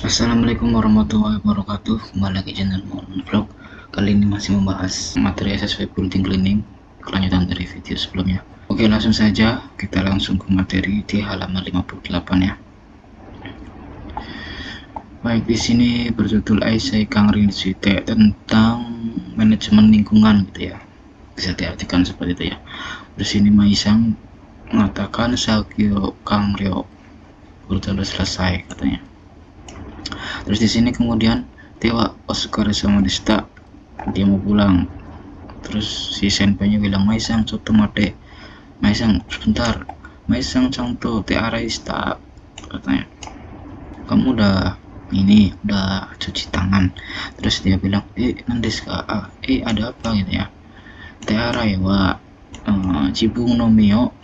Assalamualaikum warahmatullahi wabarakatuh. Kembali lagi channel Mohon Vlog. Kali ini masih membahas materi SSW Building Cleaning, kelanjutan dari video sebelumnya. Oke, langsung saja kita langsung ke materi di halaman 58 ya. Baik, di sini berjudul Essay Kang Rinsite tentang manajemen lingkungan gitu ya. Bisa diartikan seperti itu ya. Di sini Maisang mengatakan Sakyo Kang Ryo sudah selesai katanya. Terus di sini kemudian Dewa Oscar sama Desta dia mau pulang. Terus si senpainya bilang, Maisang coto mate, Maisang sebentar, Maisang contoh te araista, katanya kamu udah cuci tangan. Terus dia bilang, nandes ka, ada apa gitu ya, te arai wa jibung no mio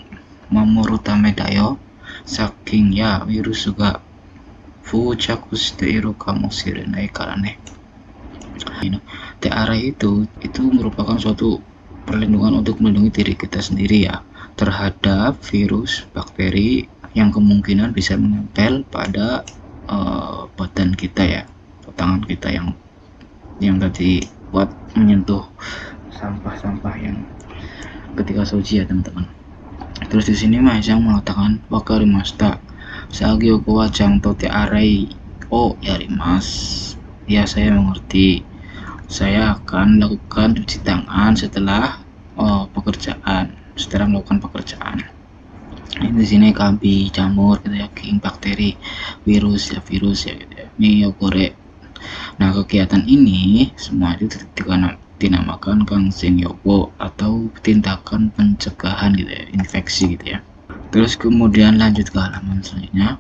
mamoru tame dayo, saking ya virus juga fujaku shite iru kamoshirenai karane. TARA itu merupakan suatu perlindungan untuk melindungi diri kita sendiri ya terhadap virus, bakteri yang kemungkinan bisa menempel pada badan kita ya, tangan kita yang tadi buat menyentuh sampah-sampah yang ketika suci ya teman-teman. Terus di sini Maisang mengatakan wakarimashita Sagyoku wa chanto te arai o yarimasu. Ya, saya mengerti. Saya akan melakukan cuci tangan setelah melakukan pekerjaan. Ini di sini kambi, jamur gitu ya, bakteri, virus ya gitu ya. Miyokore. Nah, kegiatan ini semua itu dinamakan Kangsen Yobo atau tindakan pencegahan gitu ya, infeksi gitu ya. Terus kemudian lanjut ke halaman selanjutnya.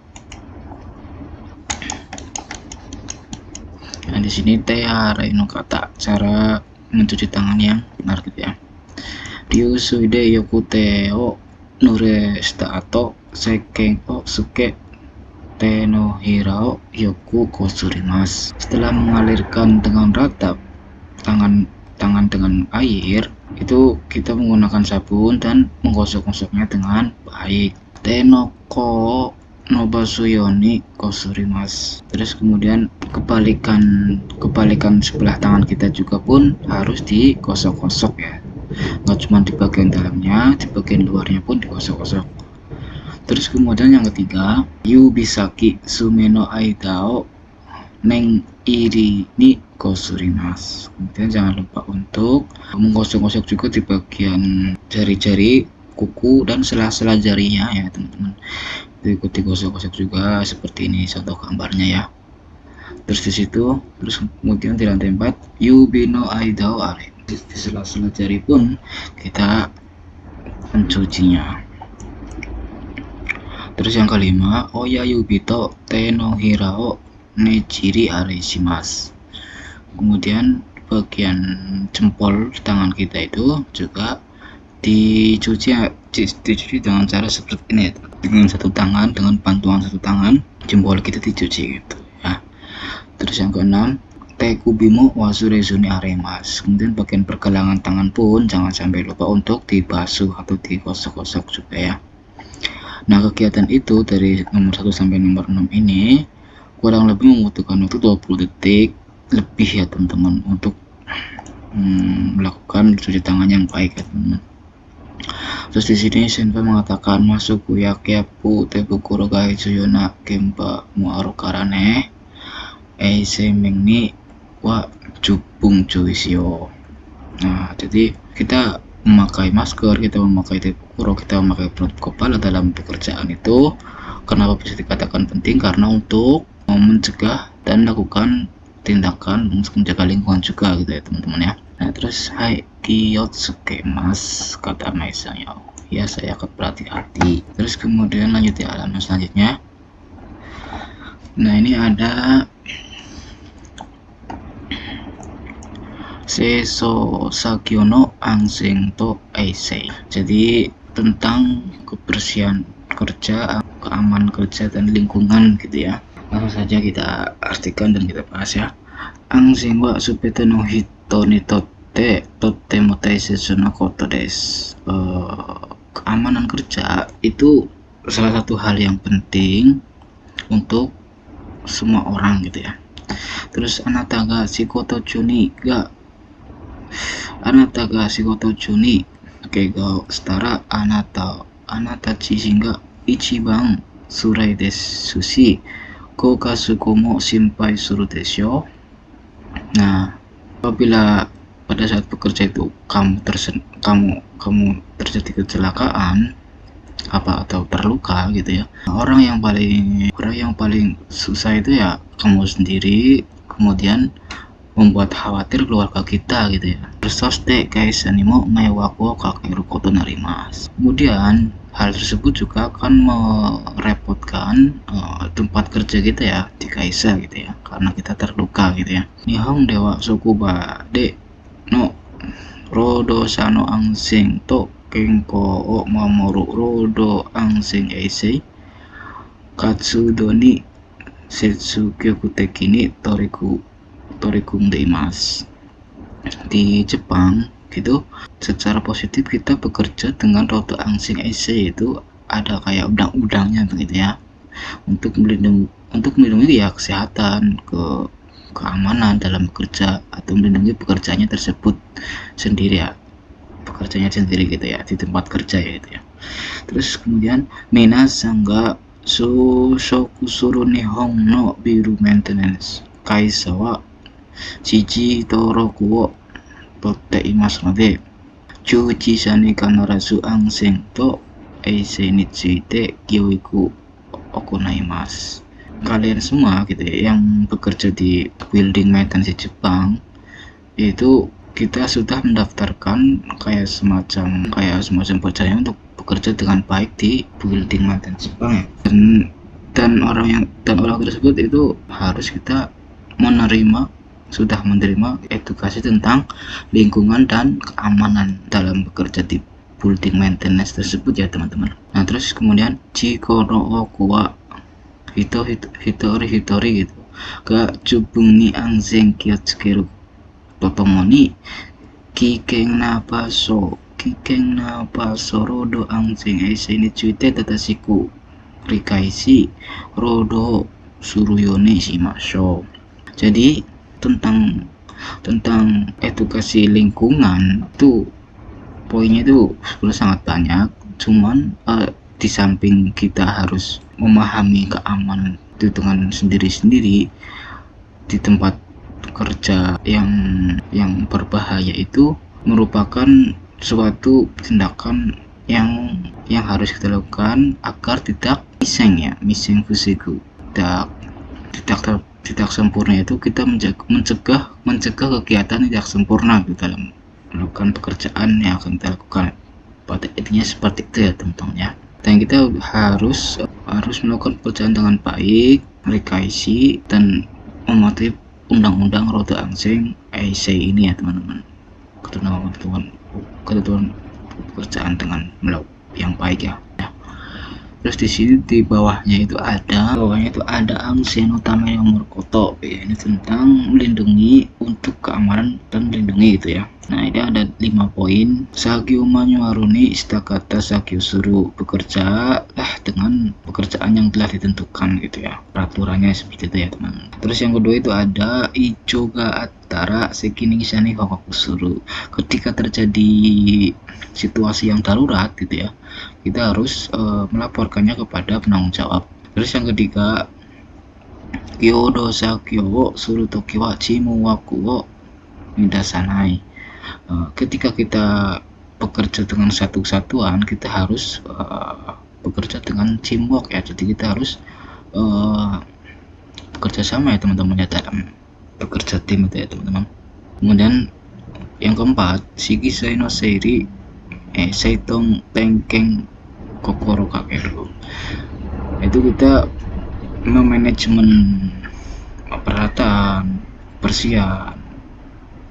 Nah, di sini teara no kata cara mencuci tangan yang benar gitu ya. Ryusuide yokuteo nure shita ato seiken o suke teno hirao yoku kosurimasu. Setelah mengalirkan dengan rata tangan dengan air, itu kita menggunakan sabun dan menggosok-gosoknya dengan baik. Tenoko nobasuyoni kosurimasu. Terus kemudian kebalikan sebelah tangan kita juga pun harus digosok-gosok ya, nggak cuma di bagian dalamnya, di bagian luarnya pun digosok-gosok. Terus kemudian yang ketiga, yubisaki sumeno aidao neng iri ni kosurimasu. Kemudian jangan lupa untuk menggosok-gosok juga di bagian jari-jari, kuku dan sela-sela jarinya ya teman-teman. Ikuti gosok-gosok juga seperti ini contoh gambarnya ya. Terus di situ, terus kemudian di lantai 4 yubino aidao are, di sela-sela jari pun kita mencucinya. Terus yang kelima, oya yubito teno hirao nejiri are shimasu. Kemudian bagian jempol tangan kita itu juga dicuci dengan cara seperti ini, dengan satu tangan, dengan bantuan satu tangan jempol kita dicuci gitu ya. Terus yang keenam, tekubimo wasurezuni aremas. Kemudian bagian pergelangan tangan pun jangan sampai lupa untuk dibasuh atau digosok-gosok juga ya. Nah, kegiatan itu dari nomor 1 sampai nomor 6 ini kurang lebih membutuhkan waktu 20 detik lebih ya teman-teman untuk melakukan cuci tangan yang baik ya teman-teman. Terus di sini senpai mengatakan masuk yapu tebukuro gai tsuyona kempa muaru karane eisemeng ni wa jubung cuisio. Nah, jadi kita memakai masker, kita memakai tebukuro, kita memakai penutup kepala dalam pekerjaan itu kenapa bisa dikatakan penting? Karena untuk mencegah dan melakukan tindakan untuk menjaga lingkungan juga gitu ya teman-teman ya. Nah, terus hai kiyotsuke mas, kata Maisang ya saya akan berhati-hati. Terus kemudian lanjut di halaman selanjutnya. Nah, ini ada Seiso Sakyo no Anseng to Eisei. Jadi tentang kebersihan kerja, keamanan kerja dan lingkungan gitu ya. Langsung saja kita artikan dan kita bahas ya. Anseng wa supete no hito ni totte totemo taisetsu na koto desu. Keamanan kerja itu salah satu hal yang penting untuk semua orang gitu ya. Terus anata ga shikoto chuni ga keiga setara anata zishin ga ichiban surai desu shi kokasuko mo shinpai suru desho. Nah, apabila pada saat bekerja itu kamu terjadi kecelakaan atau terluka gitu ya, orang yang paling susah itu ya kamu sendiri, kemudian membuat khawatir keluarga kita gitu ya. Soste kaisa ni mo meiwaku kakeru koto narimasu. Kemudian hal tersebut juga akan merepotkan tempat kerja kita ya di kaisa gitu ya, karena kita terluka gitu ya. Nihon dewa sokuba de no rodo sano anseng to kenko o mamoru rodo anseng eisei katsudo ni setsugyoku teki ni torikumdeimasu. Di Jepang gitu, secara positif kita bekerja dengan rodo anseng eisei, itu ada kayak undang-undangnya begitu ya, untuk melindungi ya kesehatan, keamanan dalam bekerja, atau melindungi pekerjaannya tersebut sendiri ya, pekerjaannya sendiri gitu ya, di tempat kerja ya gitu ya. Terus kemudian minasan ga shokusuru nihon no biru maintenance kaisa wa chichi toroku wo totte imasu node chuchi sha ni kanarazu ansen to eisei ni tsuite gyouiku okonaimasu. Kalian semua gitu ya yang bekerja di building maintenance di Jepang itu, kita sudah mendaftarkan kayak semacam perjanjian untuk bekerja dengan baik di building maintenance Jepang ya. Dan orang tersebut itu harus kita sudah menerima edukasi tentang lingkungan dan keamanan dalam bekerja di building maintenance tersebut ya teman-teman. Nah terus kemudian chikoro oku wa hitori gitu ga jubung ni anzen kiyotsukeru totomo ni kiken na baso rodo anzen eisei ni tsuite tatasiku rikaishi rodo suru yo ni shimashou. Jadi tentang edukasi lingkungan itu poinnya itu sebenarnya sangat banyak. Cuman di samping kita harus memahami keamanan itu dengan sendiri-sendiri di tempat kerja yang berbahaya, itu merupakan suatu tindakan yang harus kita lakukan agar tidak miseng fusiku, tidak sempurna, itu kita mencegah kegiatan tidak sempurna di dalam melakukan pekerjaan yang akan kita lakukan. Pada intinya seperti itu ya teman-teman ya. Dan kita harus melakukan pekerjaan dengan baik, merikaishi dan mematuhi undang-undang rodo anseng eisei ini ya teman-teman. Ketentuan pekerjaan dengan yang baik ya. Terus di sini di bawahnya itu ada Ansen Utama Nomor Koto ya, ini tentang melindungi, untuk keamanan dan melindungi gitu ya. Nah ini ada 5 poin. Sagyo Manyuaruni Istakata Sagyo Suru, bekerja dengan pekerjaan yang telah ditentukan gitu ya, peraturannya seperti itu ya teman. Terus yang kedua itu ada Ichoga Atara Sekini Shani Hokaku Suru, ketika terjadi situasi yang darurat gitu ya, kita harus melaporkannya kepada penanggung jawab. Terus yang ketiga, Kyodo Sakyo wo Suru Toki wa Chimu Waku wo Midasanai, ketika kita bekerja dengan satu kesatuan, kita harus bekerja dengan teamwork ya. Jadi kita harus bekerja sama ya teman-teman ya, dalam bekerja tim itu ya teman-teman. Kemudian yang keempat, Shigisei no Seiri Seitong Tenkeng Kokoro Kakeru, itu kita memanajemen peralatan, persiapan,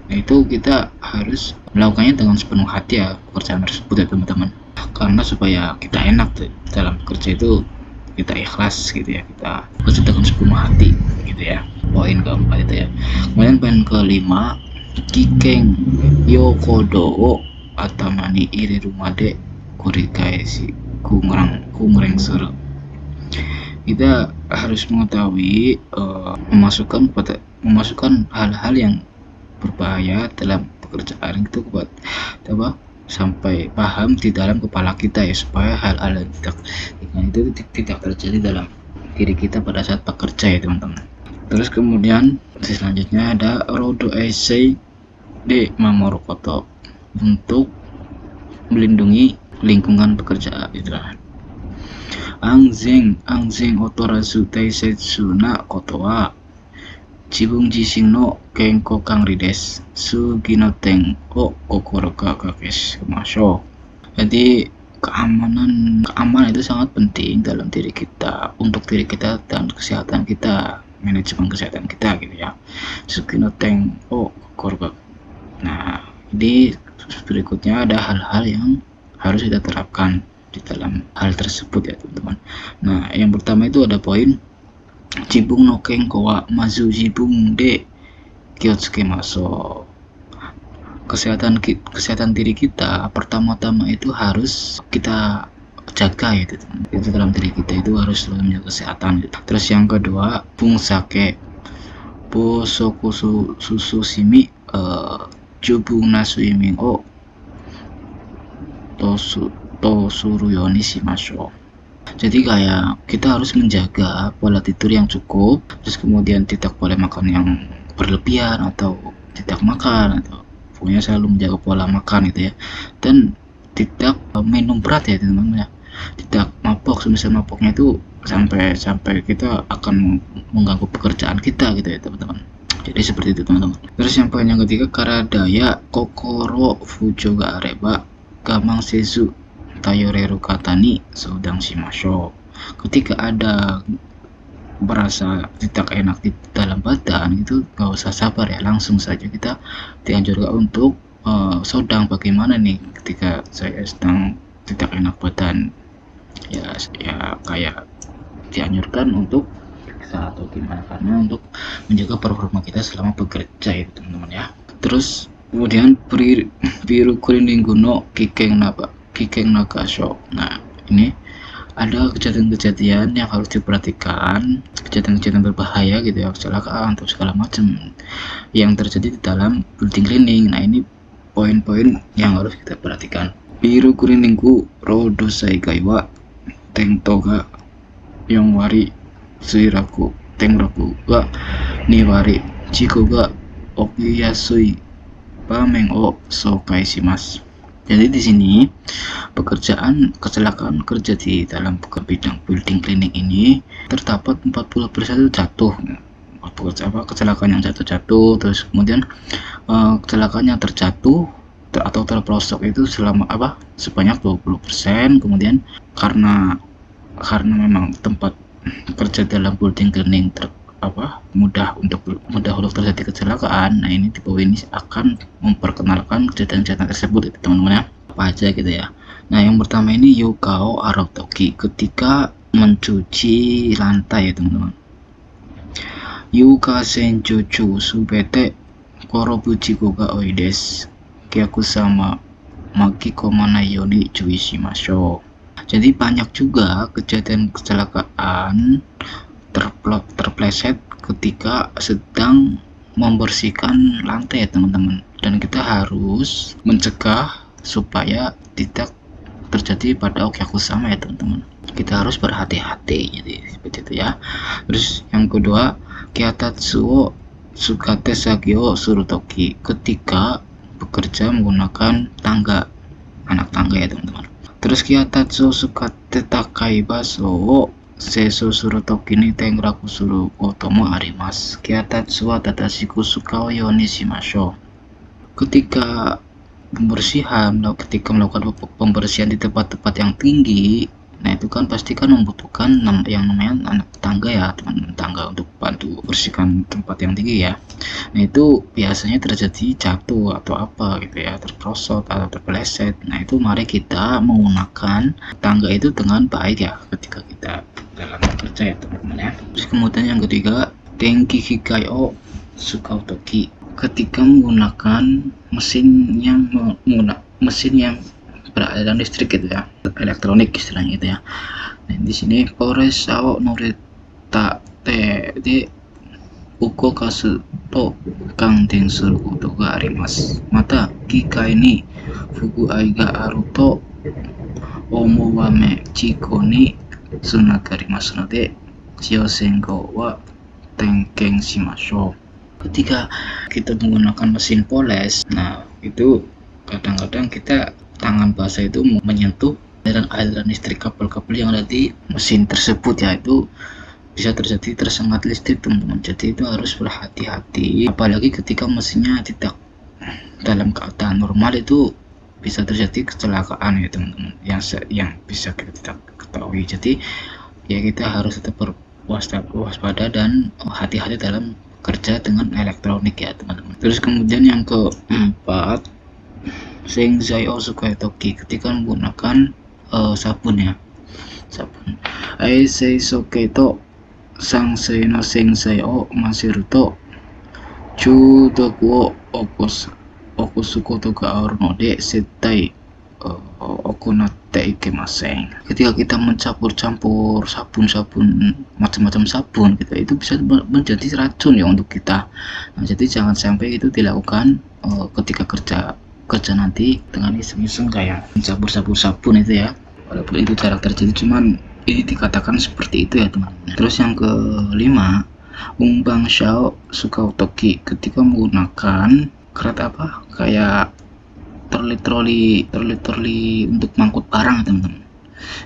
itu kita harus melakukannya dengan sepenuh hati ya, pekerjaan tersebut ya teman-teman, karena supaya kita enak tuh, dalam bekerja itu kita ikhlas gitu ya, kita bekerja dengan sepenuh hati gitu ya. Poin keempat itu ya. Kemudian poin kelima, Kikeng Yokodo Atamani Irirumade Kurikaeshi Kungreng Suru, kita harus mengetahui memasukkan hal-hal yang berbahaya dalam pekerjaan itu sampai paham di dalam kepala kita ya, supaya hal-hal yang tidak terjadi dalam diri kita pada saat bekerja ya teman-teman. Terus kemudian selanjutnya ada Rodo Eisei de Mamoru Koto untuk melindungi lingkungan pekerjaan gitu. Anzen otorazu taisetsu na koto wa jibun jishin no kenko kangri desu. Sugi no ten o kokoro ga kakeshimashou. Jadi keamanan itu sangat penting dalam diri kita, untuk diri kita dan kesehatan kita, manajemen kesehatan kita gitu ya. Sugi no ten o kokoro ga. Nah, ini berikutnya ada hal-hal yang harus kita terapkan di dalam hal tersebut ya teman-teman. Nah, yang pertama itu ada poin jibung no kenko wa mazu jibung de kyotsukemasu. Kesehatan diri kita pertama-tama itu harus kita jaga ya teman-teman. Itu dalam diri kita itu harus selalu menjaga kesehatan gitu. Terus yang kedua, bungsake bosoku susu jubung nasu iming o tosuru yoni shimashou. Jadi kayak kita harus menjaga pola tidur yang cukup, terus kemudian tidak boleh makan yang berlebihan atau tidak makan, atau pokoknya selalu menjaga pola makan gitu ya. Dan tidak minum berat ya teman-teman ya. Tidak mabok, semisal maboknya itu sampai kita akan mengganggu pekerjaan kita gitu ya teman-teman. Jadi seperti itu teman-teman. Terus yang poin yang ketiga, karadaya kokoro fujo ga areba gamang sezu tayoreru katani sodang shimashou. Ketika ada merasa tidak enak di dalam badan itu gak usah sabar ya, langsung saja kita dianjurkan untuk sodang. Bagaimana nih ketika saya sedang tidak enak badan ya kayak dianjurkan untuk atau gimana, karena untuk menjaga performa kita selama bekerja itu teman-teman ya. Terus kemudian biru kuningu no kikeng nagasho. Nah, ini ada kejadian-kejadian yang harus diperhatikan, kejadian-kejadian berbahaya gitu ya, kecelakaan atau segala macam yang terjadi di dalam building cleaning. Nah, ini poin-poin yang harus kita perhatikan. Biru kuningu rodo saigai wa tento ga yonwari suiraku tenraku ga niwari jiko ga okiyasui bamen o sokai shimasu. Jadi di sini kecelakaan kerja di dalam bidang building cleaning ini terdapat 40% jatuh. Kecelakaan yang jatuh, terus kemudian kecelakaan yang terjatuh atau terprosok itu sebanyak 20%. Kemudian karena memang tempat kerja dalam building cleaning mudah untuk terjadi kecelakaan. Nah, ini di bawah ini akan memperkenalkan kejadian-kejadian tersebut itu teman-teman ya, apa aja gitu ya. Nah, yang pertama ini yukao arotoki, ketika mencuci lantai ya teman-teman. Yuka senchuchu subete korobuchigo ga oi desu kyaku sama makikomana yoni cui shimashou. Jadi banyak juga kejadian kecelakaan terpleset ketika sedang membersihkan lantai ya teman-teman, dan kita harus mencegah supaya tidak terjadi pada okyakusama ya teman-teman. Kita harus berhati-hati, jadi seperti itu ya. Terus yang kedua, kyatatsu sukate sagyo surutoki, ketika bekerja menggunakan anak tangga ya teman-teman. Terus kyatatsu sukate takai baso seso surutoki ni tenraku suru kotomo arimasu. Kyatatsu wa tatashiku sukao yoni shimashou. Ketika melakukan pembersihan di tempat-tempat yang tinggi, nah itu kan pasti kan membutuhkan yang namanya anak tangga ya teman-teman, tangga untuk bantu bersihkan tempat yang tinggi ya. Nah, itu biasanya terjadi jatuh atau apa gitu ya, terprosot atau terpeleset. Nah, itu mari kita menggunakan tangga itu dengan baik ya ketika kita dalam bekerja ya teman-teman ya. Terus kemudian yang ketiga, tenki hikai o sukautoki, ketika menggunakan mesin yang beraliran listrik gitu ya, elektronik istilahnya gitu ya. Nah, di sini Pores Sao Nore たてで動かすと感電することがあります。また、機械に不具合があると思わぬ事故につながりますので、使用前後は点検しましょう。Ketika kita menggunakan mesin poles, nah itu kadang-kadang kita tangan basah itu menyentuh aliran listrik kabel-kabel yang ada di mesin tersebut ya, itu bisa terjadi tersengat listrik teman-teman. Jadi itu harus berhati-hati, apalagi ketika mesinnya tidak dalam keadaan normal, itu bisa terjadi kecelakaan ya teman-teman, yang bisa kita tidak ketahui. Jadi ya kita harus tetap waspada dan hati-hati dalam kerja dengan elektronik ya teman-teman. Terus kemudian yang keempat, Sensei Osukai Toki, ketika menggunakan sabun ya, sabun. Aisei Soke to Sansei no Sensei o Masiru to Chudoku o Okusu koto ga aru no de settai okonatte ikemasen. Ketika kita mencampur-campur sabun-sabun, macam-macam sabun gitu, itu bisa menjadi racun ya untuk kita. Nah, jadi jangan sampai itu dilakukan ketika kerja nanti dengan iseng-iseng kayak mencampur sabun itu ya. Walaupun itu jarang terjadi, cuman ini dikatakan seperti itu ya teman-teman. Terus yang kelima, Umbang Shao Sukao Toki, ketika menggunakan kereta kayak troli untuk mangkut barang teman-teman,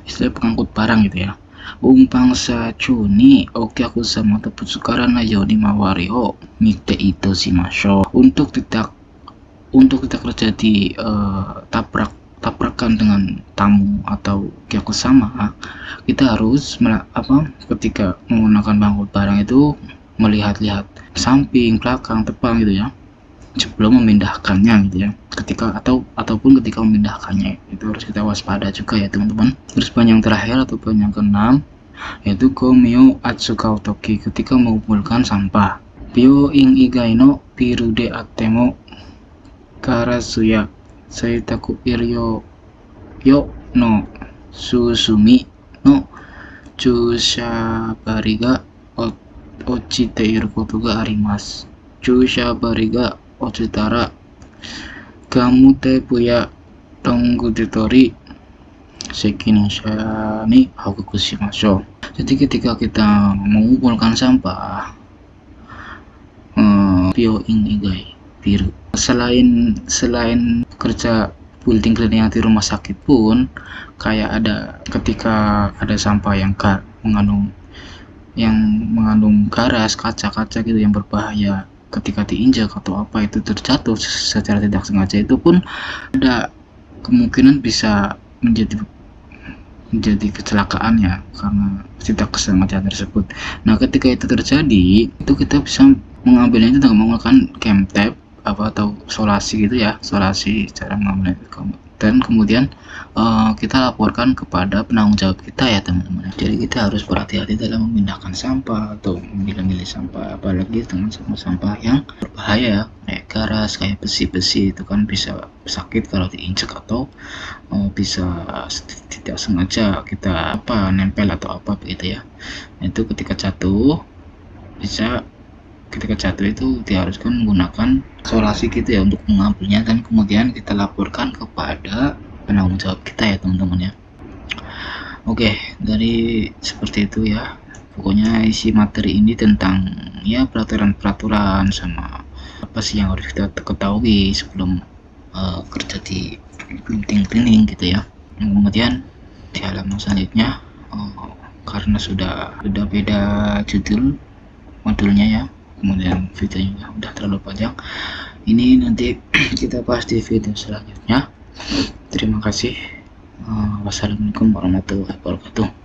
istilah pengangkut barang gitu ya. Umpang sachu ni okyaku sama teputsukara na yoni mawari o mite ito shimasho. Untuk tidak terjadi tabrakan dengan tamu atau kyaku sama, kita harus ketika menggunakan pengangkut barang itu melihat-lihat samping, belakang, depan gitu ya, sebelum memindahkannya gitu ya. Ataupun ketika memindahkannya, itu harus kita waspada juga ya teman-teman. Terus poin yang terakhir atau poin yang keenam, yaitu Gomyo Atsukao Toki, ketika mengumpulkan sampah. Bio ing igai no pirude atemo karasuya saitaku iryo yo no susumi no chushabari ga ochite iru koto ga arimasu. Chushabari ga ochitara gamute puya tonggudetori sekinisha ni hakuku shimasho. Jadi ketika kita mengumpulkan sampah, pio ing igai biru, selain kerja building cleaning di rumah sakit pun, kayak ada ketika ada sampah yang mengandung garas, kaca gitu yang berbahaya, ketika diinjak atau apa itu terjatuh secara tidak sengaja, itu pun ada kemungkinan bisa menjadi kecelakaan ya, karena tidak kesengajaan tersebut. Nah, ketika itu terjadi, itu kita bisa mengambilnya itu dengan menggunakan cam tape atau solasi gitu ya, solasi cara mengambilnya itu. Dan kemudian kita laporkan kepada penanggung jawab kita ya teman-teman. Jadi kita harus berhati-hati dalam memindahkan sampah atau memilih sampah, apalagi dengan sampah yang berbahaya ya, kayak garas, kayak besi-besi, itu kan bisa sakit kalau diinjak, atau bisa tidak sengaja kita nempel atau apa begitu ya. Itu ketika jatuh itu diharuskan menggunakan solasi gitu ya untuk mengambilnya, dan kemudian kita laporkan kepada penanggung jawab kita ya teman-teman ya. Oke, dari seperti itu ya, pokoknya isi materi ini tentang ya peraturan sama apa sih yang harus kita ketahui sebelum kerja di building cleaning gitu ya. Kemudian di halaman selanjutnya, karena sudah beda judul modulnya ya, kemudian videonya udah terlalu panjang, ini nanti kita bahas di video selanjutnya. Terima kasih. Wassalamualaikum warahmatullahi wabarakatuh.